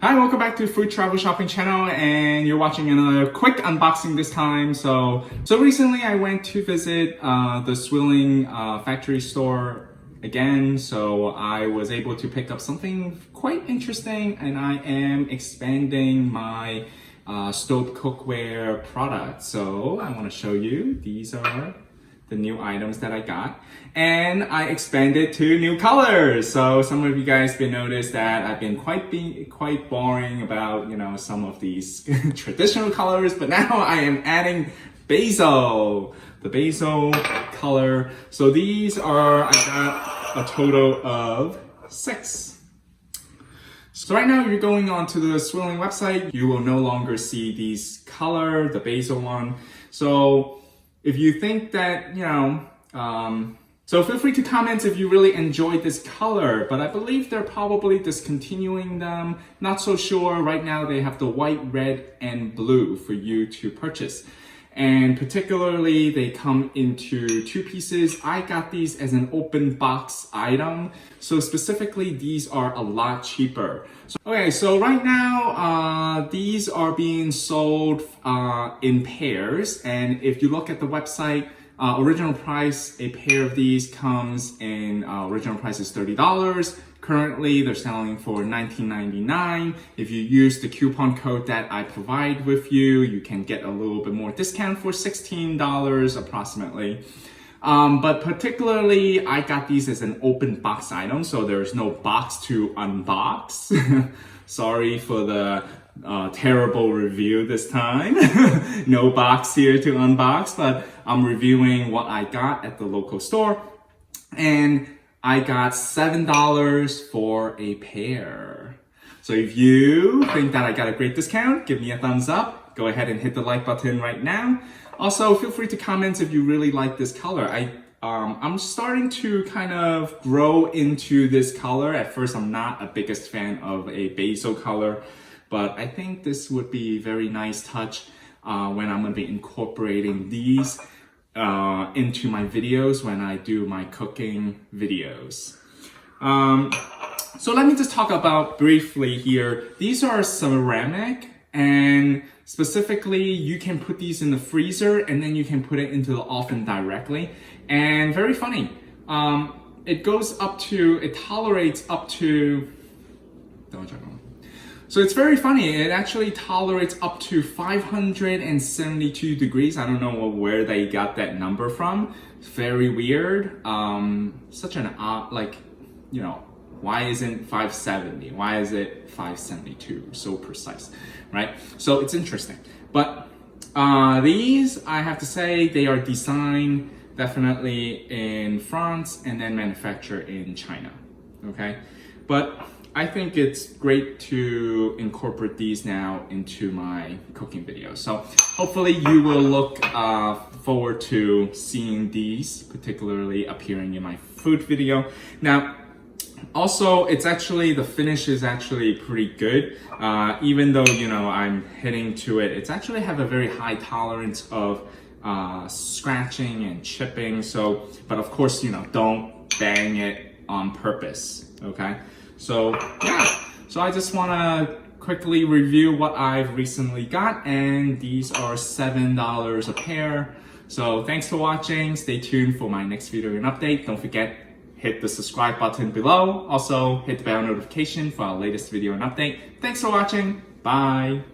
Hi, welcome back to Food Travel Shopping channel, and you're watching another quick unboxing this time. So recently I went to visit the Swilling factory store again, so I was able to pick up something quite interesting, and I am expanding my Staub cookware product. So I want to show you, these are the new items that I got, and I expanded to new colors. So some of you guys may notice that I've been quite boring about, some of these traditional colors, but now I am adding Basil, the Basil color. So these are, I got a total of 6. So right now, if you're going onto the Swilling website, you will no longer see these color, the Basil one. So if you think that, so feel free to comment if you really enjoyed this color, but I believe they're probably discontinuing them. Not so sure. Right now they have the white, red, and blue for you to purchase. And particularly they come into 2 pieces. I got these as an open box item. So specifically these are a lot cheaper. So right now these are being sold in pairs. And if you look at the website, original price, a pair of these comes in, original price is $30. Currently, they're selling for $19.99. If you use the coupon code that I provide with you, you can get a little bit more discount for $16 approximately. But particularly, I got these as an open box item, so there's no box to unbox. Sorry for the terrible review this time. No box here to unbox, but I'm reviewing what I got at the local store, and I got $7 for a pair. So if you think that I got a great discount, give me a thumbs up. Go ahead and hit the like button right now. Also, feel free to comment if you really like this color. I'm starting to kind of grow into this color. At first, I'm not a biggest fan of a basil color, but I think this would be a very nice touch when I'm going to be incorporating these into my videos when I do my cooking videos. So let me just talk about briefly here. These are ceramic, and specifically you can put these in the freezer and then you can put it into the oven directly. And very funny, it tolerates up to, so it's very funny, it actually tolerates up to 572 degrees. I don't know where they got that number from. It's very weird. Such an odd, why isn't 570? Why is it 572? So precise, right? So it's interesting. But these, I have to say, they are designed definitely in France and then manufactured in China, okay? But I think it's great to incorporate these now into my cooking videos. So hopefully you will look forward to seeing these particularly appearing in my food video. Now, also, the finish is actually pretty good. Even though, I'm hitting to it, it's actually have a very high tolerance of scratching and chipping. So, but of course, don't bang it on purpose, okay? So yeah, so I just want to quickly review what I've recently got, and these are $7 a pair. So thanks for watching. Stay tuned for my next video and update. Don't forget, hit the subscribe button below. Also hit the bell notification for our latest video and update. Thanks for watching. Bye.